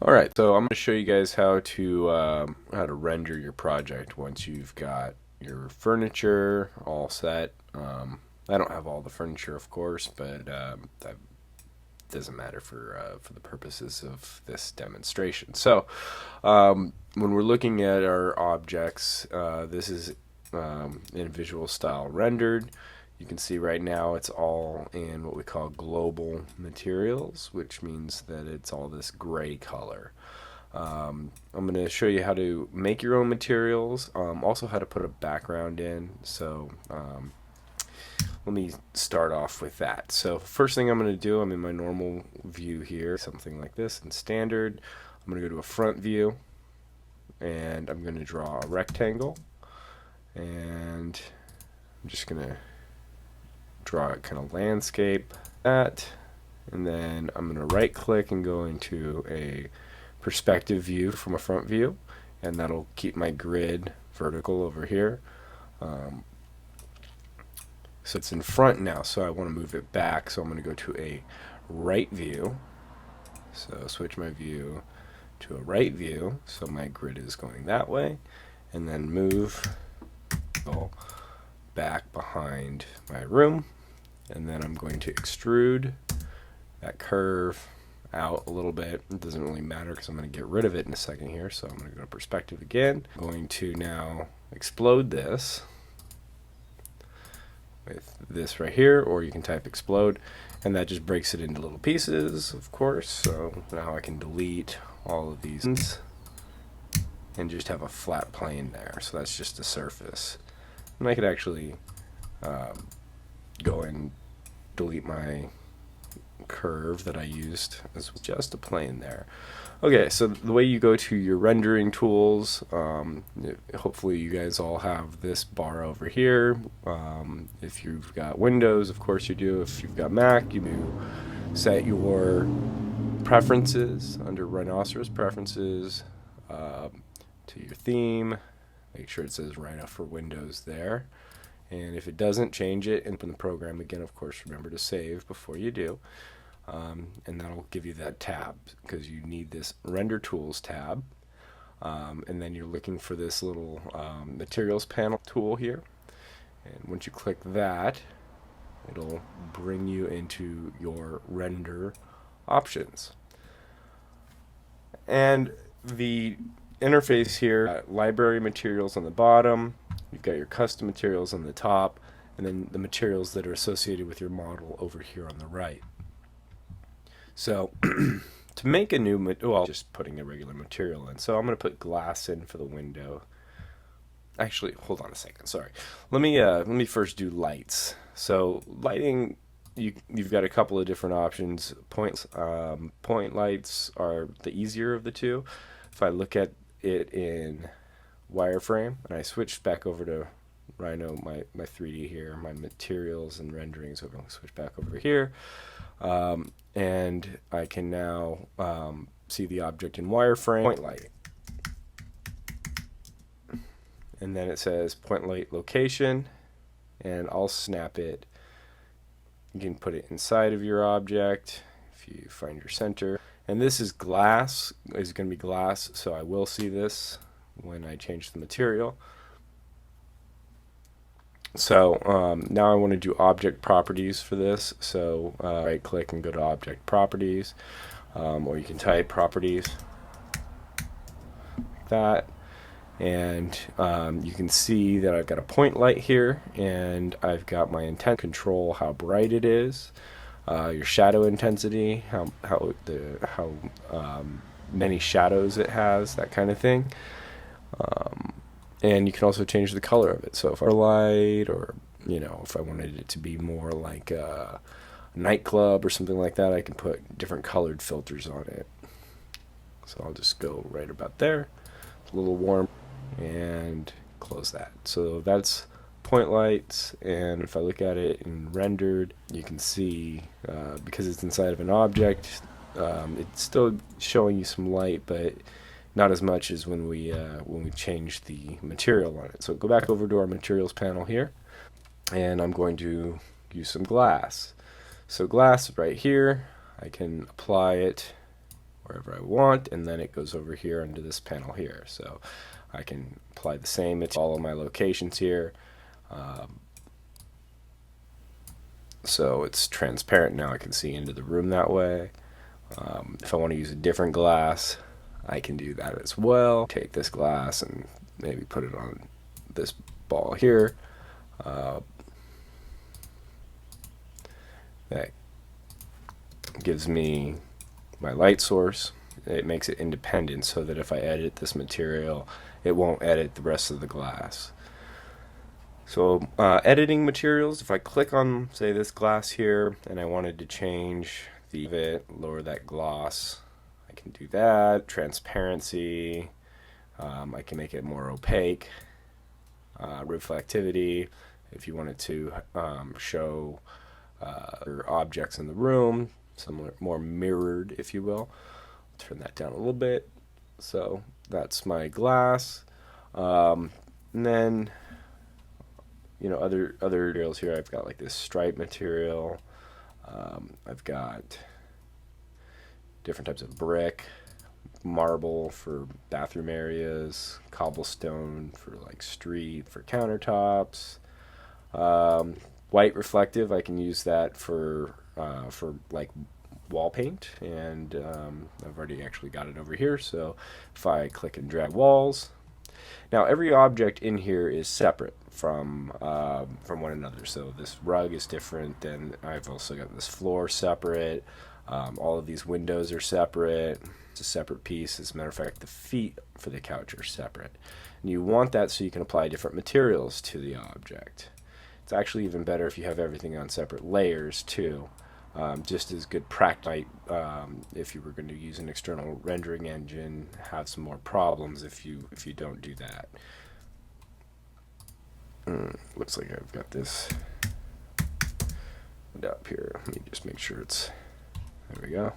Alright, so I'm going to show you guys how to render your project once you've got your furniture all set. I don't have all the furniture, of course, but that doesn't matter for the purposes of this demonstration. So, when we're looking at our objects, this is in visual style rendered. You can see right now it's all in what we call global materials, which means that it's all this gray color. I'm going to show you how to make your own materials, also how to put a background in. So let me start off with that. So first thing I'm going to do, I'm in my normal view here, something like this in standard. I'm going to go to a front view and I'm going to draw a rectangle, and I'm just going to draw a kind of landscape that, and then I'm going to right click and go into a perspective view from a front view, and that'll keep my grid vertical over here. So it's in front now, so I want to move it back, so I'm going to go to a right view. So switch my view to a right view, so my grid is going that way, and then move back behind my room, and then I'm going to extrude that curve out a little bit. It doesn't really matter because I'm going to get rid of it in a second here, so I'm going to go to perspective again. I'm going to now explode this with this right here, or you can type explode, and that just breaks it into little pieces, of course. So now I can delete all of these and just have a flat plane there. So that's just a surface. And I could actually go and delete my curve that I used as just a plane there. Okay, so the way you go to your rendering tools, hopefully you guys all have this bar over here. If you've got Windows, of course you do. If you've got Mac, you do set your preferences under Rhinoceros preferences to your theme. Make sure it says Rhino for Windows there. And if it doesn't, change it and open the program again. Of course, remember to save before you do. And that'll give you that tab, because you need this Render Tools tab. And then you're looking for this little Materials panel tool here. And once you click that, it'll bring you into your render options. And the interface here, library materials on the bottom, you've got your custom materials on the top, and then the materials that are associated with your model over here on the right. So to make a new, well, just putting a regular material in. So I'm going to put glass in for the window. Actually, hold on a second. Sorry. Let me first do lights. So lighting, you've got a couple of different options. Point lights are the easier of the two. If I look at it in wireframe and I switch back over to Rhino, my 3D here, my materials and rendering, so I'm going to switch back over here, and I can now see the object in wireframe, point light, and then it says point light location, and I'll snap it. You can put it inside of your object if you find your center. And this is glass, is going to be glass, so I will see this when I change the material. So now I want to do object properties for this. So right click and go to object properties, or you can type properties like that. And you can see that I've got a point light here, and I've got my intent control, how bright it is. Your shadow intensity, how many shadows it has, that kind of thing. And you can also change the color of it. So if I light, or if I wanted it to be more like a nightclub or something like that, I can put different colored filters on it. So I'll just go right about there. It's a little warm, and close that. So that's point lights, and if I look at it in rendered, you can see because it's inside of an object, it's still showing you some light, but not as much as when we change the material on it. So go back over to our materials panel here, and I'm going to use some glass. So glass right here, I can apply it wherever I want, and then it goes over here into this panel here. So I can apply the same to all of my locations here. So it's transparent now. I can see into the room that way. If I want to use a different glass, I can do that as well. Take this glass and maybe put it on this ball here. That gives me my light source. It makes it independent so that if I edit this material, it won't edit the rest of the glass. So editing materials, if I click on, say, this glass here, and I wanted to change lower that gloss, I can do that. Transparency, I can make it more opaque. Reflectivity, if you wanted to show objects in the room, similar, more mirrored, if you will. Turn that down a little bit. So that's my glass. And then, you know, other materials here. I've got like this stripe material. I've got different types of brick, marble for bathroom areas, cobblestone for like street, for countertops. White reflective, I can use that for like wall paint, and I've already actually got it over here. So if I click and drag walls, now every object in here is separate from one another. So this rug is different, and I've also got this floor separate. All of these windows are separate. It's a separate piece. As a matter of fact, the feet for the couch are separate. And you want that so you can apply different materials to the object. It's actually even better if you have everything on separate layers too. Just as good practice, if you were going to use an external rendering engine, have some more problems if you don't do that. Looks like I've got this up here. Let me just make sure it's, there we go.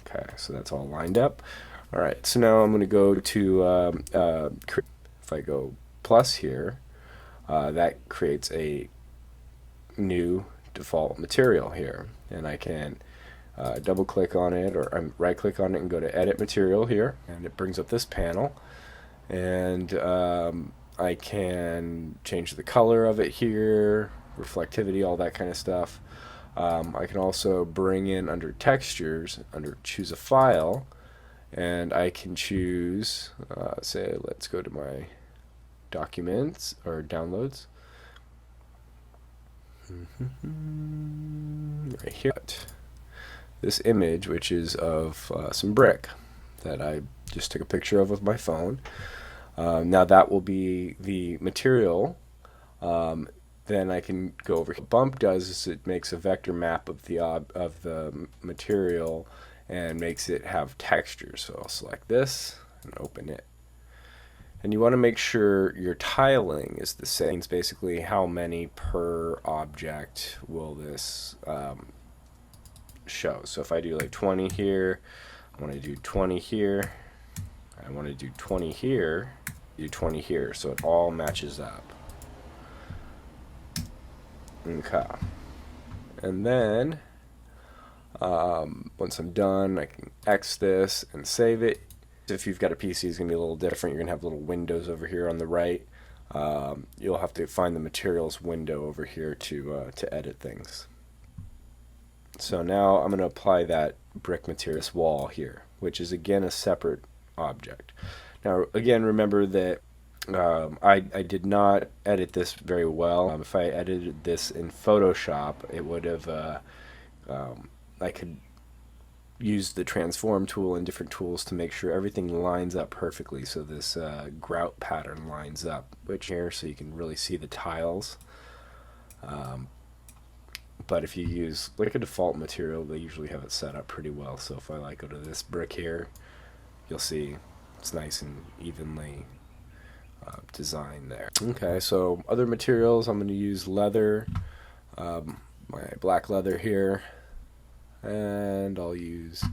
Okay, so that's all lined up. All right, so now I'm going to go to, if I go plus here, that creates a new default material here, and I can double click on it, or right click on it and go to edit material here, and it brings up this panel, and I can change the color of it here, reflectivity, all that kind of stuff. I can also bring in under textures, under choose a file, and I can choose, say, let's go to my documents or downloads. Right here, this image, which is of some brick that I just took a picture of with my phone. Now that will be the material. Then I can go over here. What bump does is it makes a vector map of the material and makes it have texture. So I'll select this and open it. And you want to make sure your tiling is the same. It's basically how many per object will this show. So if I do like 20 here, I want to do 20 here, I want to do 20 here, do 20 here, so it all matches up. Okay. And then once I'm done, I can X this and save it. If you've got a PC, it's going to be a little different. You're going to have little windows over here on the right. You'll have to find the materials window over here to edit things. So now I'm going to apply that brick material, this wall here, which is again a separate object. Now again, remember that I did not edit this very well. If I edited this in Photoshop, it would have, I could use the transform tool and different tools to make sure everything lines up perfectly, so this grout pattern lines up, which here, so you can really see the tiles. But if you use like a default material, they usually have it set up pretty well. So if I like go to this brick here, you'll see it's nice and evenly designed there. Okay, so other materials, I'm going to use leather, my black leather here, and I'll use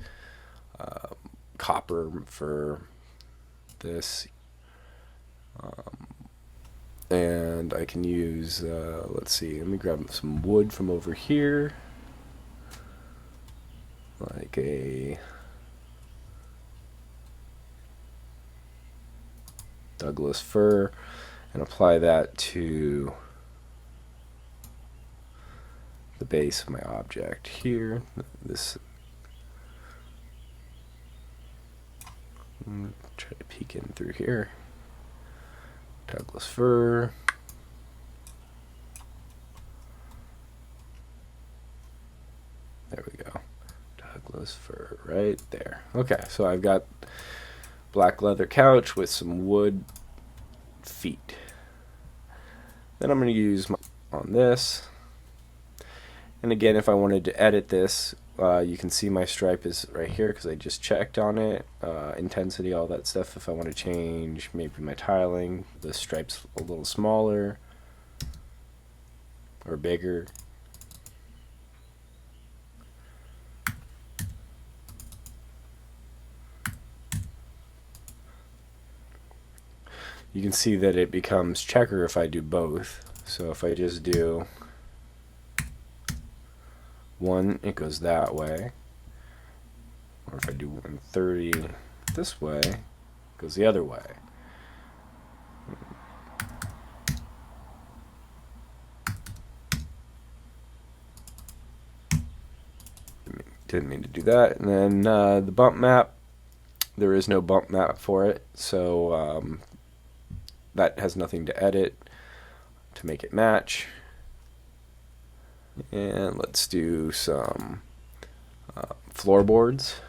copper for this, and I can use let's see, let me grab some wood from over here. like a Douglas fir, and apply that to the base of my object here. This, try to peek in through here. Douglas fir. There we go. Douglas fir right there. Okay, so I've got black leather couch with some wood feet. Then I'm going to use on this. And again, if I wanted to edit this, you can see my stripe is right here because I just checked on it. Intensity, all that stuff. If I want to change maybe my tiling, the stripe's a little smaller or bigger. You can see that it becomes checker if I do both. So if I just do one, it goes that way. Or if I do 130 this way, it goes the other way. Didn't mean to do that. And then the bump map, there is no bump map for it, so that has nothing to edit to make it match. And let's do some floorboards,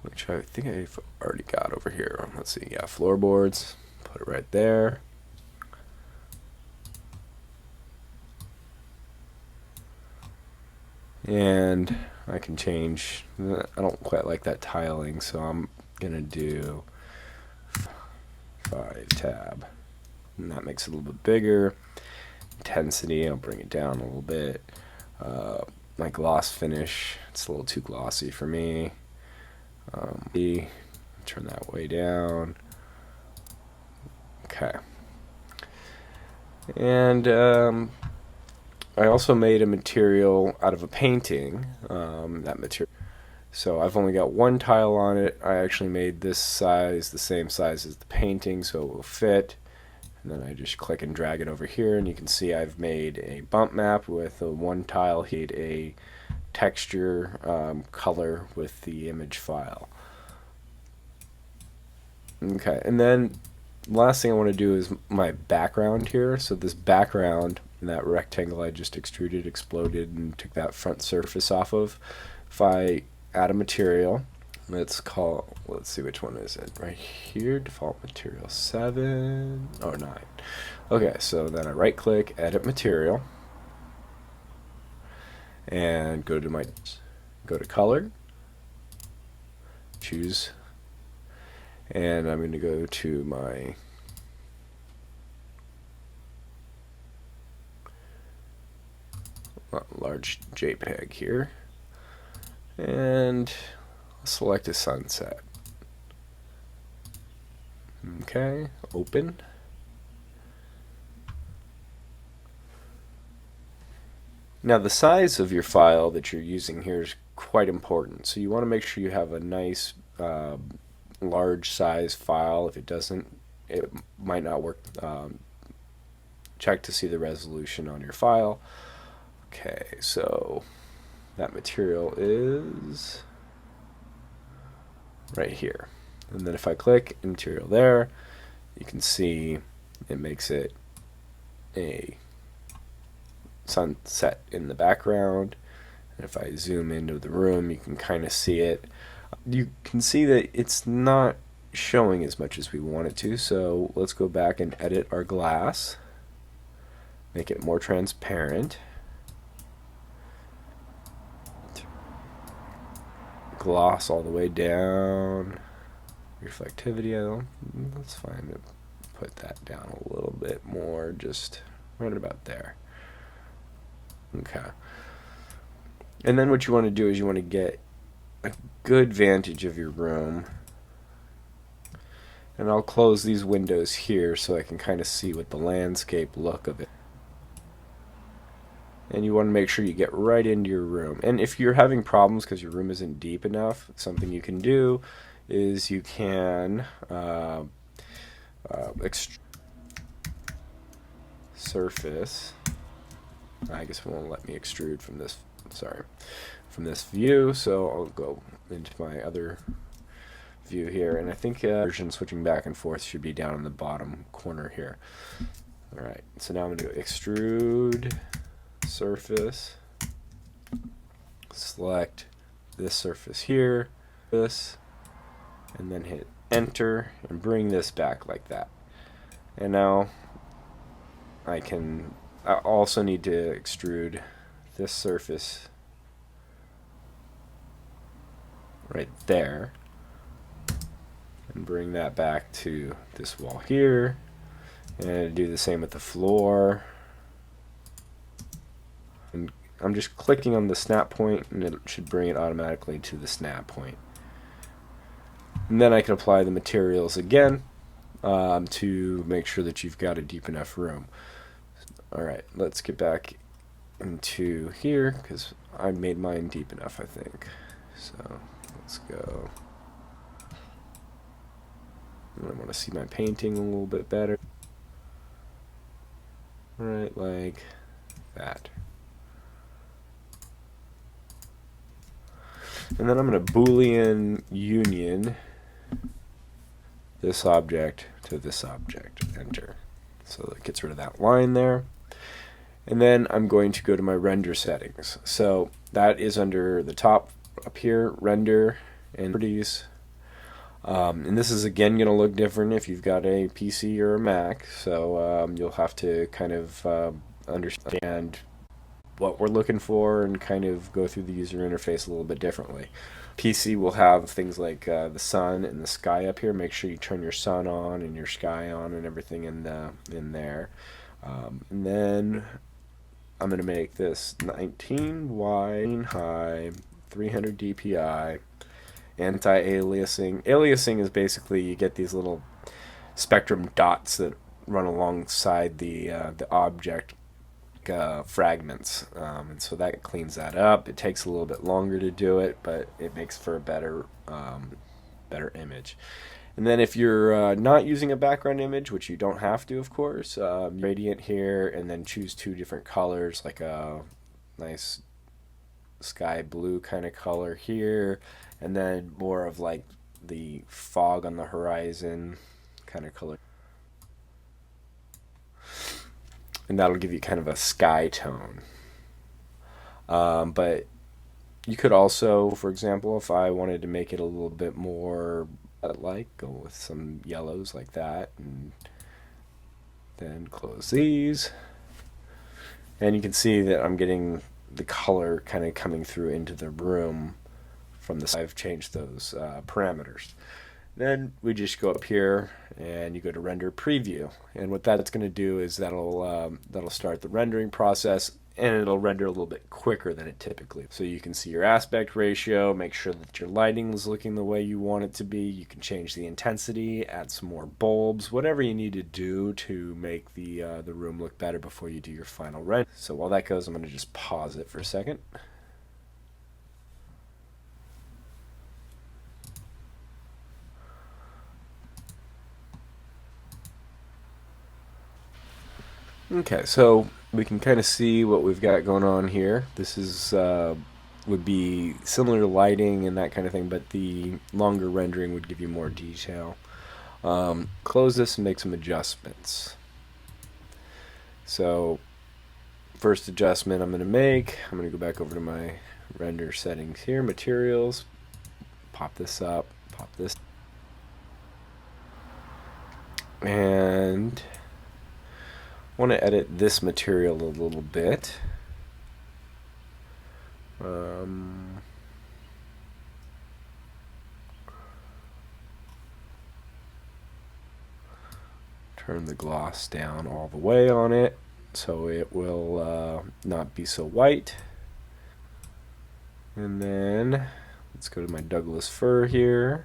which I think I've already got over here. Let's see, yeah, floorboards, put it right there. And I can change, I don't quite like that tiling, so I'm gonna do 5 tab, and that makes it a little bit bigger. Intensity, I'll bring it down a little bit. My gloss finish, it's a little too glossy for me. Turn that way down. Okay. And I also made a material out of a painting, that material. So I've only got one tile on it. I actually made this size, the same size as the painting, so it will fit. And then I just click and drag it over here, and you can see I've made a bump map with a one tile, hit a texture color with the image file. Okay, and then last thing I want to do is my background here. So this background, that rectangle I just extruded, exploded, and took that front surface off of. If I add a material, let's see which one is it. Right here, default material 7 or 9. Okay, so then I right click, edit material, and go to color, choose, and I'm going to go to my large JPEG here, and select a sunset. Okay, open. Now the size of your file that you're using here is quite important, so you want to make sure you have a nice large size file. If it doesn't, it might not work. Check to see the resolution on your file. Okay, so that material is right here. And then if I click material there, you can see it makes it a sunset in the background. And if I zoom into the room, you can kind of see it. You can see that it's not showing as much as we want it to, so let's go back and edit our glass, make it more transparent. Gloss all the way down. Reflectivity, that's fine to put that down a little bit more, just right about there. Okay. And then what you want to do is you want to get a good vantage of your room. And I'll close these windows here so I can kind of see what the landscape look of it. and you want to make sure you get right into your room. And if you're having problems because your room isn't deep enough, something you can do is you can surface. I guess it won't let me extrude from this. Sorry, from this view. So I'll go into my other view here, and I think version switching back and forth should be down in the bottom corner here. All right. So now I'm going to extrude surface. Select this surface here, this, and then hit enter and bring this back like that. And now I also need to extrude this surface right there and bring that back to this wall here, and do the same with the floor. And I'm just clicking on the snap point, and it should bring it automatically to the snap point. And then I can apply the materials again to make sure that you've got a deep enough room. Alright, let's get back into here, because I made mine deep enough, I think. So, let's go. And I want to see my painting a little bit better. Right, like that. And then I'm going to Boolean union this object to this object. Enter. So it gets rid of that line there. And then I'm going to go to my render settings. So that is under the top up here, render and properties. And this is again going to look different if you've got a PC or a Mac. So you'll have to kind of understand what we're looking for and kind of go through the user interface a little bit differently. PC will have things like the sun and the sky up here. Make sure you turn your sun on and your sky on and everything in there. And then I'm going to make this 19 wide, high, 300 DPI, anti-aliasing. Aliasing is basically you get these little spectrum dots that run alongside the object fragments, and so that cleans that up. It takes a little bit longer to do it, but it makes for a better image. And then if you're not using a background image, which you don't have to, of course, gradient here, and then choose two different colors, like a nice sky blue kind of color here, and then more of like the fog on the horizon kind of color. And that'll give you kind of a sky tone. But you could also, for example, if I wanted to make it a little bit more go with some yellows like that, and then close these, and you can see that I'm getting the color kind of coming through into the room from the side. I've changed those parameters. Then we just go up here and you go to render preview, and what that's going to do is that'll start the rendering process, and it'll render a little bit quicker than it typically. So you can see your aspect ratio, make sure that your lighting is looking the way you want it to be. You can change the intensity, add some more bulbs, whatever you need to do to make the room look better before you do your final render. So while that goes, I'm going to just pause it for a second. Okay, so we can kind of see what we've got going on here. This is would be similar to lighting and that kind of thing, but the longer rendering would give you more detail. Close this and make some adjustments. So first adjustment I'm going to go back over to my render settings here, materials, pop this up, pop this, and I want to edit this material a little bit. Turn the gloss down all the way on it so it will not be so white. And then let's go to my Douglas fir here.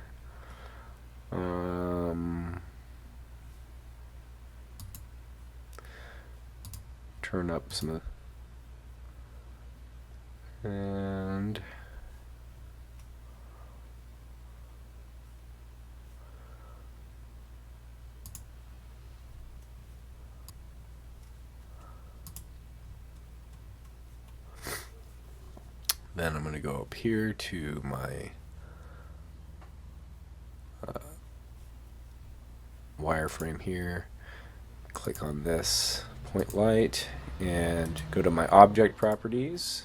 Turn up some of And then I'm going to go up here to my wireframe here, click on this point light, and go to my object properties.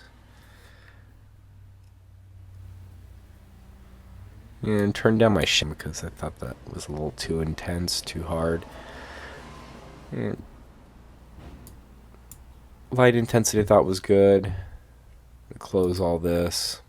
And turn down my shim because I thought that was a little too intense, too hard. And light intensity I thought was good. Close all this.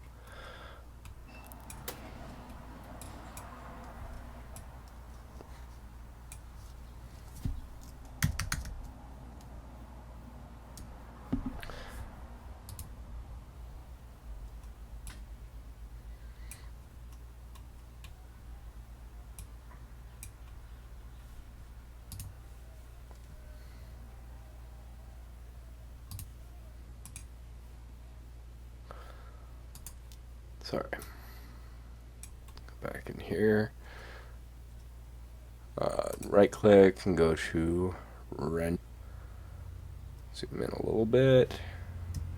Sorry. Go back in here. Right click and go to render. Zoom in a little bit.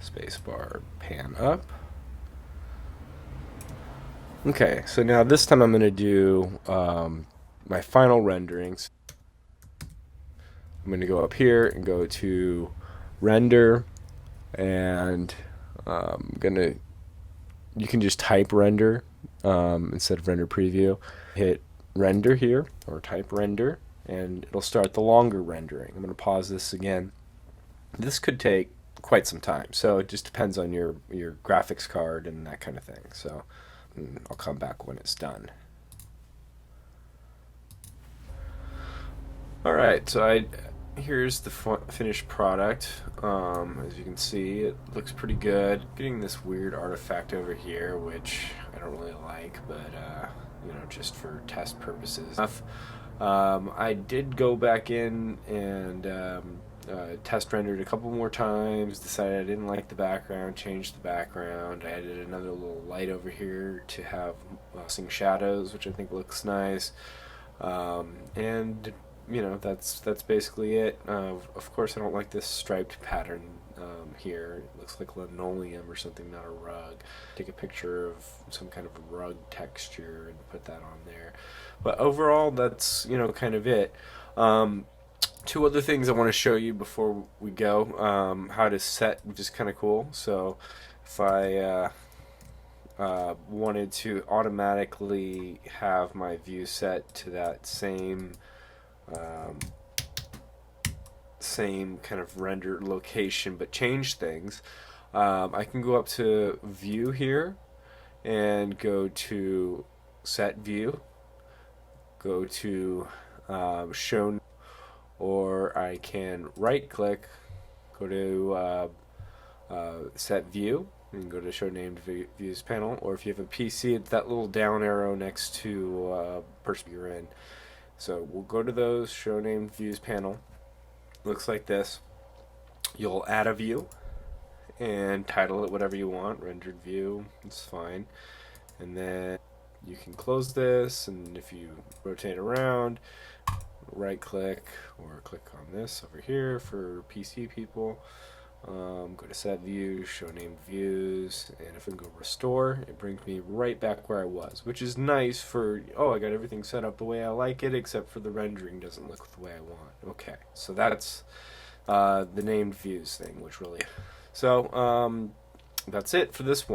Spacebar, pan up. Okay, so now this time I'm going to do my final renderings. I'm going to go up here and go to render, and I'm going to, you can just type render instead of render preview. Hit render here, or type render, and it'll start the longer rendering. I'm going to pause this again. This could take quite some time, so it just depends on your graphics card and that kind of thing. So I'll come back when it's done. Alright, so here's the finished product. As you can see, it looks pretty good. Getting this weird artifact over here, which I don't really like, but you know, just for test purposes. I did go back in and test rendered a couple more times, decided I didn't like the background, changed the background. I added another little light over here to have seeing shadows, which I think looks nice. And you know, that's basically it. Of course, I don't like this striped pattern here. It looks like linoleum or something, not a rug. Take a picture of some kind of a rug texture and put that on there. But overall, that's, you know, kind of it. Two other things I want to show you before we go. How to set, which is kind of cool. So if I wanted to automatically have my view set to that same kind of rendered location, but change things, I can go up to view here and go to set view, go to show, or I can right click, go to set view and go to show named views panel, or if you have a PC, it's that little down arrow next to person you're in. So we'll go to those, show named views panel. Looks like this. You'll add a view and title it whatever you want, rendered view, it's fine. And then you can close this, and if you rotate around, right click or click on this over here for PC people. Go to set view, show named views, and if I can go restore, it brings me right back where I was, which is nice for, oh, I got everything set up the way I like it, except for the rendering doesn't look the way I want. Okay, so that's the named views thing, which really, so that's it for this one.